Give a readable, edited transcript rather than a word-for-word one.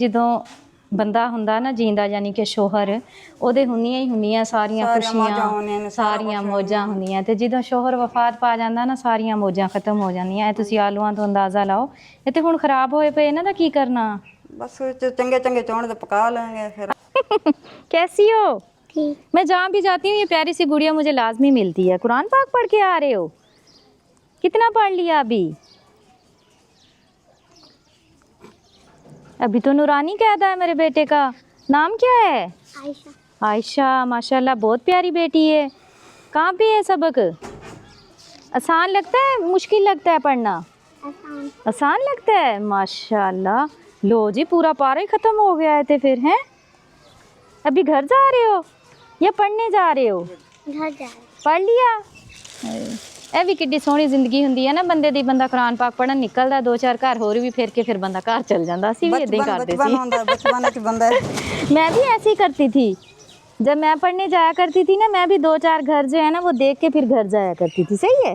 ਜਦੋਂ ਬੰਦਾ ਹੁੰਦਾ ਨਾ ਜੀਂਦਾ ਯਾਨੀ ਕਿ ਸ਼ੋਹਰ ਉਹਦੇ ਹੁੰਦੀਆਂ ਹੀ ਹੁੰਦੀਆਂ ਸਾਰੀਆਂ ਖੁਸ਼ੀਆਂ ਸਾਰੀਆਂ ਮੌਜਾਂ ਹੁੰਦੀਆਂ ਤੇ ਜਦੋਂ ਸ਼ੋਹਰ ਵਫਾਤ ਪਾ ਜਾਂਦਾ ਨਾ ਸਾਰੀਆਂ ਮੌਜਾਂ ਖਤਮ ਹੋ ਜਾਂਦੀਆਂ। ਇਹ ਤੁਸੀਂ ਆਲੂਆਂ ਤੋਂ ਅੰਦਾਜ਼ਾ ਲਾਓ। ਇਹ ਤੇ ਹੁਣ ਖਰਾਬ ਹੋਏ ਪਏ ਇਹਨਾਂ ਦਾ ਕੀ ਕਰਨਾ। बस चंगे चंगे चौड़ तो पका लेंगे फिर। कैसी हो? मैं जहाँ भी जाती हूँ ये प्यारी सी गुड़िया मुझे लाजमी मिलती है। कुरान पाक पढ़ के आ रहे हो? कितना पढ़ लिया अभी? अभी तो नूरानी कहता है मेरे बेटे का। नाम क्या है? आयशा। आयशा, माशाल्लाह बहुत प्यारी बेटी है। कहाँ पे है सबक? आसान लगता है मुश्किल लगता है पढ़ना? आसान लगता है माशाल्लाह। लो जी पूरा पारा ही ख़त्म हो गया है। तो फिर हैं अभी घर जा रहे हो या पढ़ने जा रहे हो? घर जा पढ़ लिया। ਇਹ ਵੀ ਕਿੱਡੀ ਸੋਹਣੀ ਜ਼ਿੰਦਗੀ ਹੁੰਦੀ ਹੈ ਨਾ ਬੰਦੇ ਦੀ। ਬੰਦਾ ਕੁਰਾਨ ਪਾਕ ਪੜਨ ਨਿਕਲਦਾ, ਦੋ ਚਾਰ ਘਰ ਹੋਰ ਵੀ ਫਿਰ ਕੇ ਫਿਰ ਬੰਦਾ ਘਰ ਚਲ ਜਾਂਦਾ। ਅਸੀਂ ਵੀ ਇਦਾਂ ਹੀ ਕਰਦੇ ਸੀ। मैं भी ऐसे ही करती थी। जब मैं पढ़ने जाया करती थी ना मैं भी दो चार घर जो है ना वो देख के फिर घर जाया करती थी। सही है।